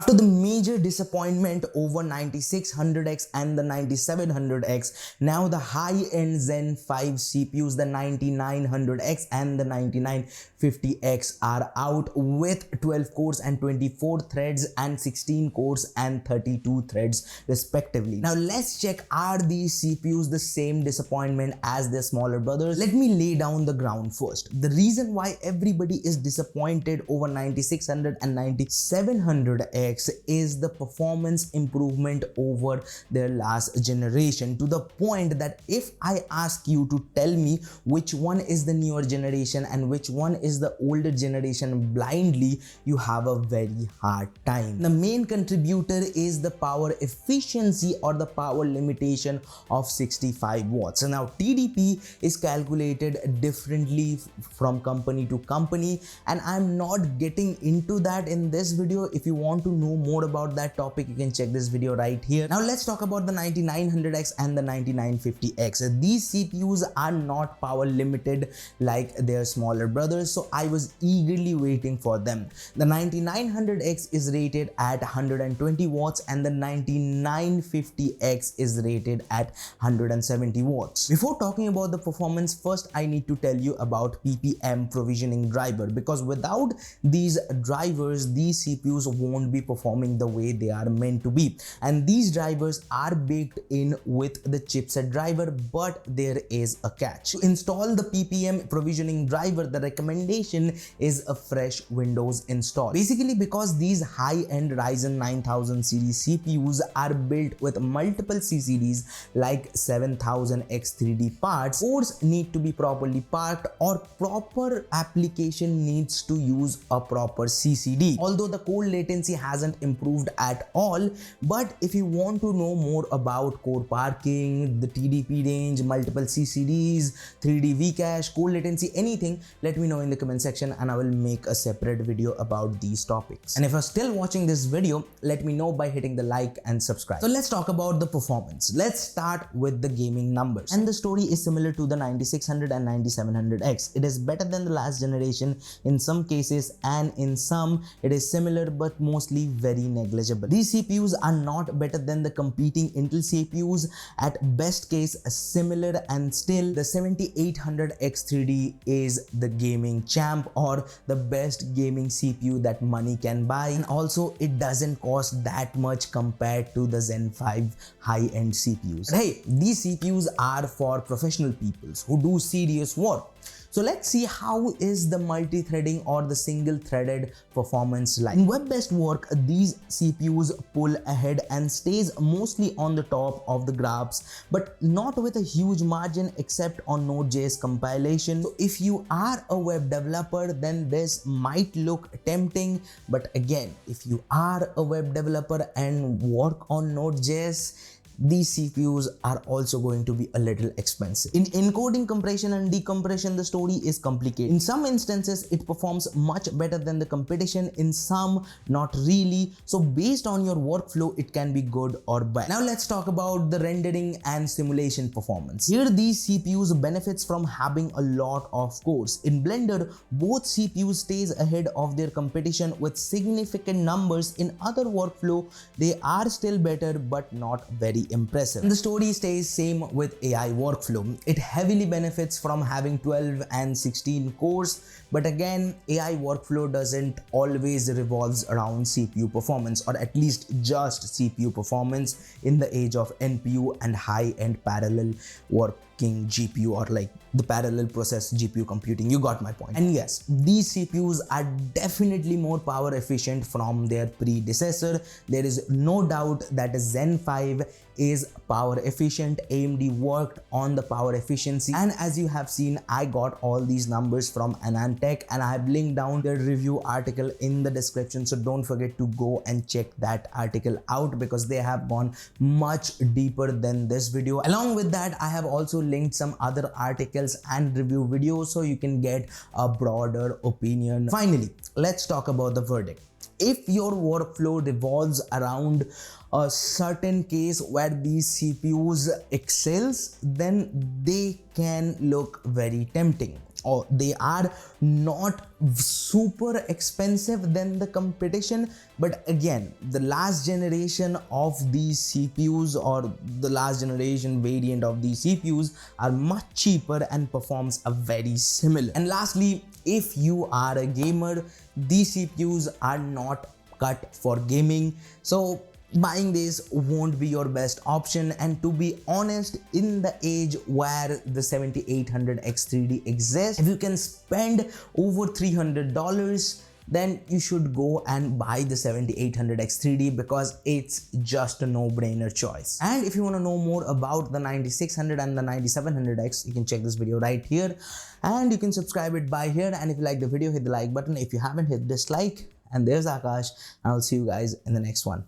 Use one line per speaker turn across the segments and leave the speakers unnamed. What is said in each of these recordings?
After the major disappointment over 9600X and the 9700X, now the high-end Zen 5 CPUs, the 9900X and the 9950X are out with 12 cores and 24 threads and 16 cores and 32 threads respectively. Now let's check, are these CPUs the same disappointment as their smaller brothers? Let me lay down the ground first. The reason why everybody is disappointed over 9600 and 9700X is the performance improvement over their last generation, to the point that if I ask you to tell me which one is the newer generation and which one is the older generation blindly, you have a very hard time. The main contributor is the power efficiency or the power limitation of 65 watts. So now TDP is calculated differently from company to company, and I'm not getting into that in this video. If you want to know more about that topic, you can check this video right here. Now let's talk about the 9900X and the 9950X. These CPUs are not power limited like their smaller brothers, so I was eagerly waiting for them. The 9900X is rated at 120 watts and the 9950X is rated at 170 watts. Before talking about the performance, first I need to tell you about PPM provisioning driver, because without these drivers, these CPUs won't be performing the way they are meant to be. And these drivers are baked in with the chipset driver, but there is a catch. To install the PPM provisioning driver, the recommendation is a fresh Windows install. Basically, because these high-end Ryzen 9000 series CPUs are built with multiple CCDs like 7000X3D parts, cores need to be properly parked or proper application needs to use a proper CCD. Although the core latency hasn't improved at all, but if you want to know more about core parking, the TDP range, multiple CCDs, 3D Vcache, core latency, anything, let me know in the comment section and I will make a separate video about these topics. And if you're still watching this video, let me know by hitting the like and subscribe. So let's talk about the performance. Let's start with the gaming numbers. And the story is similar to the 9600 and 9700X. It is better than the last generation in some cases, and in some it is similar but mostly very negligible. These CPUs are not better than the competing Intel CPUs, at best case similar, and still the 7800X3D is the gaming champ or the best gaming CPU that money can buy, and also it doesn't cost that much compared to the Zen 5 high-end CPUs. But hey, these CPUs are for professional people who do serious work. So let's see how is the multi-threading or the single-threaded performance like. In web-based work, these CPUs pull ahead and stays mostly on the top of the graphs, but not with a huge margin except on Node.js compilation. So if you are a web developer, then this might look tempting, but again, if you are a web developer and work on Node.js, these CPUs are also going to be a little expensive. In encoding, compression and decompression, the story is complicated. In some instances, it performs much better than the competition. In some, not really. So based on your workflow, it can be good or bad. Now let's talk about the rendering and simulation performance. Here, these CPUs benefits from having a lot of cores. In Blender, both CPUs stays ahead of their competition with significant numbers. In other workflow, they are still better but not very impressive. And the story stays same with AI workflow. It heavily benefits from having 12 and 16 cores, but again, AI workflow doesn't always revolves around CPU performance, or at least just CPU performance in the age of NPU and high-end parallel working GPU, or like the parallel process GPU computing. You got my point. And yes, these CPUs are definitely more power efficient from their predecessor. There is no doubt that Zen 5 is power efficient. AMD worked on the power efficiency, and as you have seen, I got all these numbers from AnandTech, and I have linked down their review article in the description, so don't forget to go and check that article out because they have gone much deeper than this video. Along with that, I have also linked some other articles and review videos so you can get a broader opinion. Finally, let's talk about the verdict. If your workflow revolves around a certain case where these CPUs excels, then they can look very tempting. or they are not super expensive than the competition, but again, the last generation of these CPUs or the last generation variant of these CPUs are much cheaper and performs a very similar. And lastly, if you are a gamer, these CPUs are not cut for gaming, so buying this won't be your best option. And to be honest, in the age where the 7800X 3D exists, if you can spend over $300, then you should go and buy the 7800X 3D because it's just a no-brainer choice. And if you want to know more about the 9600 and the 9700X, you can check this video right here, and you can subscribe it by here. And if you like the video, hit the like button. If you haven't, hit dislike. And there's Akash, and I'll see you guys in the next one.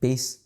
Peace.